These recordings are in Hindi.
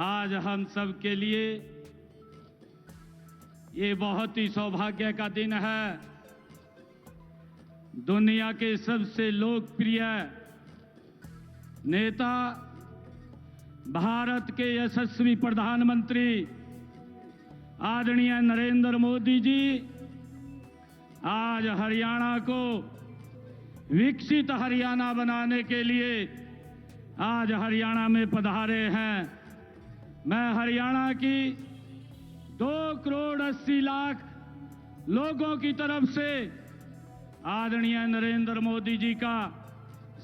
आज हम सब के लिए ये बहुत ही सौभाग्य का दिन है। दुनिया के सबसे लोकप्रिय नेता, भारत के यशस्वी प्रधानमंत्री आदरणीय नरेंद्र मोदी जी आज हरियाणा को विकसित हरियाणा बनाने के लिए आज हरियाणा में पधारे हैं। मैं हरियाणा की 2,80,00,000 लोगों की तरफ से आदरणीय नरेंद्र मोदी जी का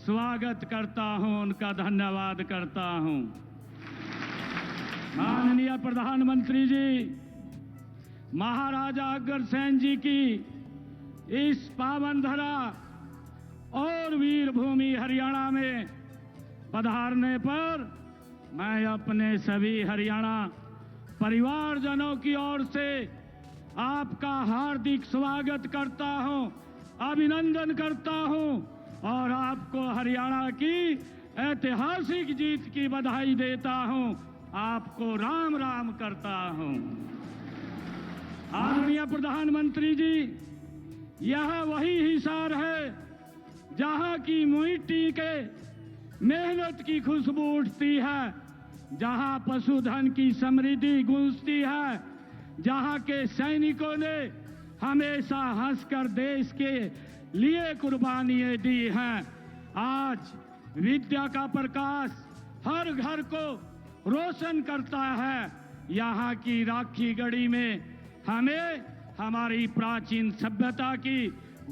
स्वागत करता हूं, उनका धन्यवाद करता हूं। माननीय प्रधानमंत्री जी, महाराजा अग्रसेन जी की इस पावन धरा और वीर भूमि हरियाणा में पधारने पर मैं अपने सभी हरियाणा परिवारजनों की ओर से आपका हार्दिक स्वागत करता हूं, अभिनंदन करता हूं और आपको हरियाणा की ऐतिहासिक जीत की बधाई देता हूं। आपको राम राम करता हूं। आदरणीय प्रधानमंत्री जी, यह वही हिसार है जहां की मिट्टी के मेहनत की खुशबू उठती है, जहां पशुधन की समृद्धि गूंजती है, जहां के सैनिकों ने हमेशा हंसकर देश के लिए कुर्बानियां दी हैं। आज विद्या का प्रकाश हर घर को रोशन करता है। यहाँ की राखी गढ़ी में हमें हमारी प्राचीन सभ्यता की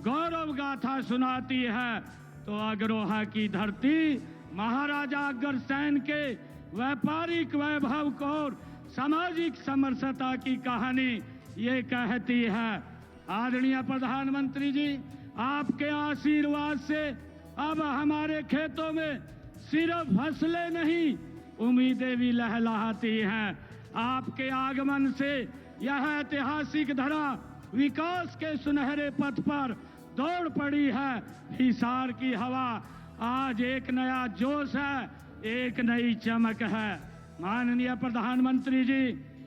गौरव गाथा सुनाती है। तो अग्रोहा की धरती महाराजा अग्रसेन के व्यापारिक वैभव को और सामाजिक समरसता की कहानी ये कहती है। आदरणीय प्रधानमंत्री जी, आपके आशीर्वाद से अब हमारे खेतों में सिर्फ फसलें नहीं, उम्मीदें भी लहलहाती हैं। आपके आगमन से यह ऐतिहासिक धरा विकास के सुनहरे पथ पर दौड़ पड़ी है। हिसार की हवा आज एक नया जोश है, एक नई चमक है। माननीय प्रधानमंत्री जी,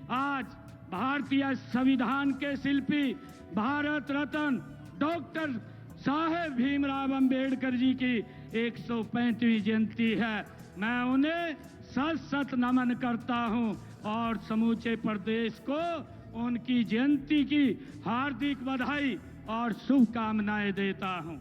आज भारतीय संविधान के शिल्पी भारत रत्न डॉक्टर साहेब भीमराव अंबेडकर जी की 135वीं जयंती है। मैं उन्हें सत सत नमन करता हूं और समूचे प्रदेश को उनकी जयंती की हार्दिक बधाई और शुभकामनाएं देता हूं।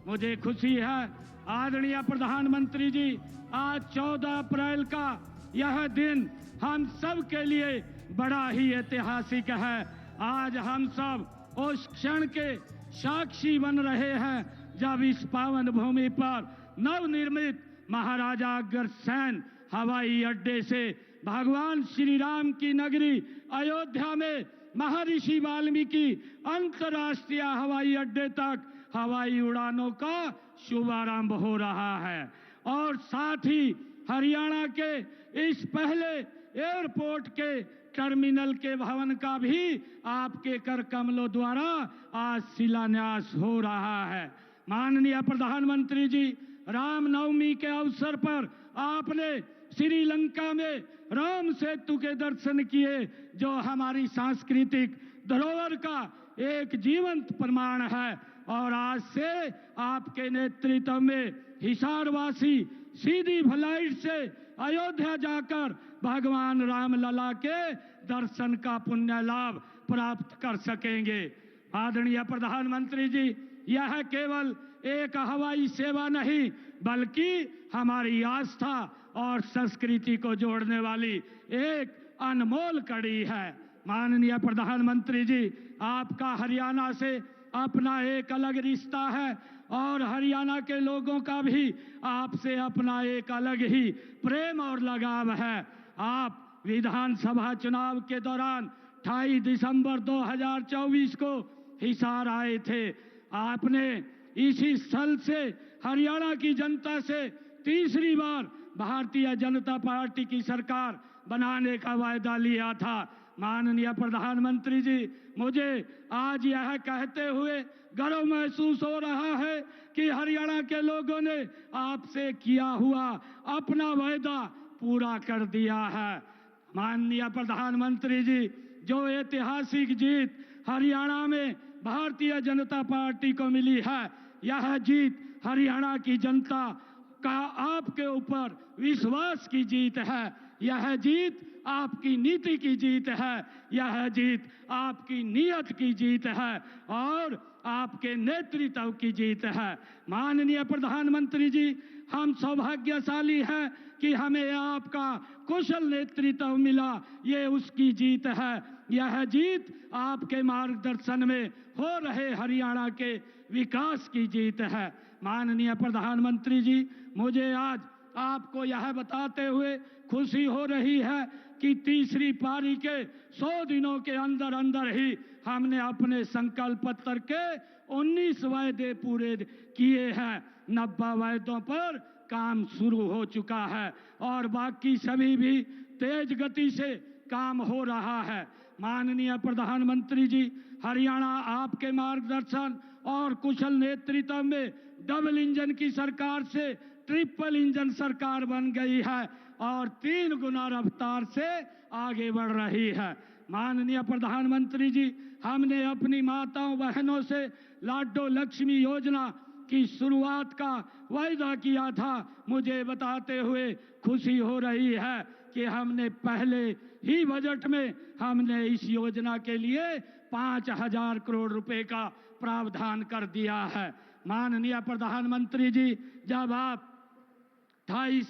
मुझे खुशी है आदरणीय प्रधानमंत्री जी, आज 14 अप्रैल का यह दिन हम सब के लिए बड़ा ही ऐतिहासिक है। आज हम सब उस क्षण के साक्षी बन रहे हैं जब इस पावन भूमि पर नवनिर्मित महाराजा अग्रसेन हवाई अड्डे से भगवान श्री राम की नगरी अयोध्या में महर्षि वाल्मीकि अंतर्राष्ट्रीय हवाई अड्डे तक हवाई उड़ानों का शुभारंभ हो रहा है। और साथ ही हरियाणा के इस पहले एयरपोर्ट के टर्मिनल के भवन का भी आपके कर कमलों द्वारा आज शिलान्यास हो रहा है। माननीय प्रधानमंत्री जी, रामनवमी के अवसर पर आपने श्रीलंका में राम सेतु के दर्शन किए, जो हमारी सांस्कृतिक धरोहर का एक जीवंत प्रमाण है। और आज से आपके नेतृत्व में हिसारवासी सीधी फ्लाइट से अयोध्या जाकर भगवान राम लला के दर्शन का पुण्य लाभ प्राप्त कर सकेंगे। आदरणीय प्रधानमंत्री जी, यह केवल एक हवाई सेवा नहीं बल्कि हमारी आस्था और संस्कृति को जोड़ने वाली एक अनमोल कड़ी है। माननीय प्रधानमंत्री जी, आपका हरियाणा से अपना एक अलग रिश्ता है और हरियाणा के लोगों का भी आपसे अपना एक अलग ही प्रेम और लगाव है। आप विधानसभा चुनाव के दौरान 28 दिसंबर 2024 को हिसार आए थे। आपने इसी स्थल से हरियाणा की जनता से तीसरी बार भारतीय जनता पार्टी की सरकार बनाने का वायदा लिया था। माननीय प्रधानमंत्री जी, मुझे आज यह कहते हुए गर्व महसूस हो रहा है कि हरियाणा के लोगों ने आपसे किया हुआ अपना वायदा पूरा कर दिया है। माननीय प्रधानमंत्री जी, जो ऐतिहासिक जीत हरियाणा में भारतीय जनता पार्टी को मिली है, यह जीत हरियाणा की जनता का आपके ऊपर विश्वास की जीत है। यह जीत आपकी नीति की जीत है, यह जीत आपकी नीयत की जीत है और आपके नेतृत्व की जीत है। माननीय प्रधानमंत्री जी, हम सौभाग्यशाली हैं कि हमें आपका कुशल नेतृत्व मिला, ये उसकी जीत है। यह जीत आपके मार्गदर्शन में हो रहे हरियाणा के विकास की जीत है। माननीय प्रधानमंत्री जी, मुझे आज आपको यह बताते हुए खुशी हो रही है कि तीसरी पारी के 100 दिनों के अंदर अंदर ही हमने अपने संकल्प पत्र के 19 वायदे पूरे किए हैं। 90 वायदों पर काम शुरू हो चुका है और बाकी सभी भी तेज गति से काम हो रहा है। माननीय प्रधानमंत्री जी, हरियाणा आपके मार्गदर्शन और कुशल नेतृत्व में डबल इंजन की सरकार से ट्रिपल इंजन सरकार बन गई है और 3 गुना रफ्तार से आगे बढ़ रही है। माननीय प्रधानमंत्री जी, हमने अपनी माताओं बहनों से लाडो लक्ष्मी योजना की शुरुआत का वायदा किया था। मुझे बताते हुए खुशी हो रही है कि हमने पहले ही बजट में हमने इस योजना के लिए 5,000 करोड़ रुपए का प्रावधान कर दिया है। माननीय प्रधानमंत्री जी, जब आप 28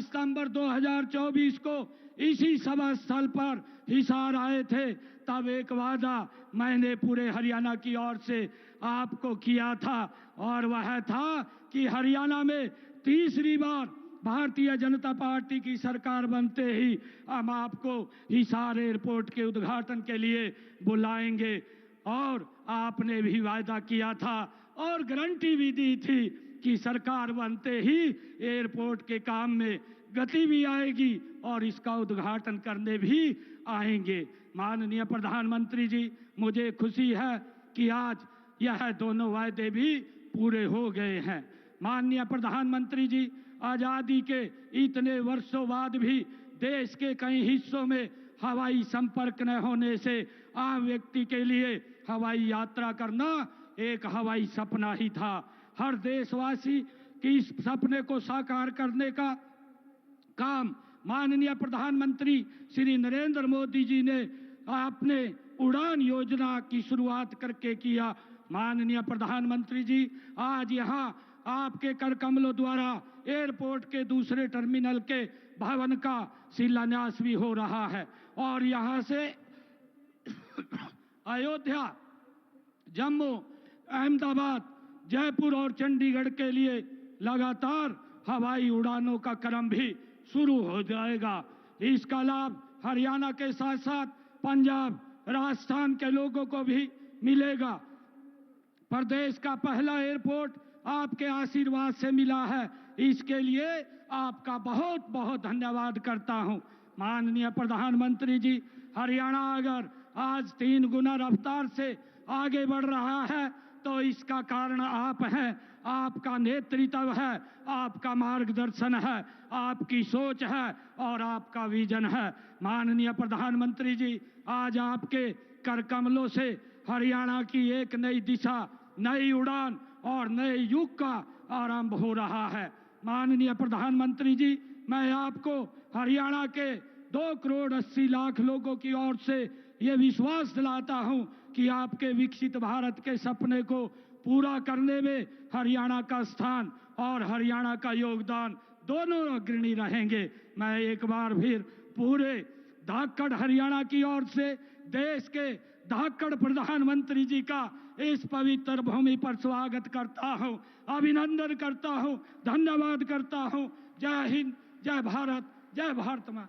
सितंबर 2024 को इसी सभा स्थल पर हिसार आए थे, तब एक वादा मैंने पूरे हरियाणा की ओर से आपको किया था और वह था कि हरियाणा में तीसरी बार भारतीय जनता पार्टी की सरकार बनते ही हम आपको हिसार एयरपोर्ट के उद्घाटन के लिए बुलाएंगे। और आपने भी वायदा किया था और गारंटी भी दी थी कि सरकार बनते ही एयरपोर्ट के काम में गति भी आएगी और इसका उद्घाटन करने भी आएंगे। माननीय प्रधानमंत्री जी, मुझे खुशी है कि आज यह दोनों वायदे भी पूरे हो गए हैं। माननीय प्रधानमंत्री जी, आजादी के इतने वर्षों बाद भी देश के कई हिस्सों में हवाई संपर्क न होने से आम व्यक्ति के लिए हवाई यात्रा करना एक हवाई सपना ही था। हर देशवासी की इस सपने को साकार करने का काम माननीय प्रधानमंत्री श्री नरेंद्र मोदी जी ने अपने उड़ान योजना की शुरुआत करके किया। माननीय प्रधानमंत्री जी, आज यहाँ आपके कर कमलों द्वारा एयरपोर्ट के दूसरे टर्मिनल के भवन का शिलान्यास भी हो रहा है और यहाँ से अयोध्या, जम्मू, अहमदाबाद, जयपुर और चंडीगढ़ के लिए लगातार हवाई उड़ानों का क्रम भी शुरू हो जाएगा। इसका लाभ हरियाणा के साथ साथ पंजाब, राजस्थान के लोगों को भी मिलेगा। प्रदेश का पहला एयरपोर्ट आपके आशीर्वाद से मिला है, इसके लिए आपका बहुत बहुत धन्यवाद करता हूं। माननीय प्रधानमंत्री जी, हरियाणा अगर आज 3 गुना रफ्तार से आगे बढ़ रहा है तो इसका कारण आप हैं, आपका नेतृत्व है, आपका मार्गदर्शन है, आपकी सोच है और आपका विजन है। माननीय प्रधानमंत्री जी, आज आपके कर कमलों से हरियाणा की एक नई दिशा, नई उड़ान और नए युग का आरंभ हो रहा है। माननीय प्रधानमंत्री जी, मैं आपको हरियाणा के 2 करोड़ 80 लाख लोगों की ओर से ये विश्वास दिलाता हूं कि आपके विकसित भारत के सपने को पूरा करने में हरियाणा का स्थान और हरियाणा का योगदान दोनों अग्रणी रहेंगे। मैं एक बार फिर पूरे धाकड़ हरियाणा की ओर से देश के धाकड़ प्रधानमंत्री जी का इस पवित्र भूमि पर स्वागत करता हूं, अभिनंदन करता हूं, धन्यवाद करता हूं। जय हिंद, जय भारत, जय भारत मां।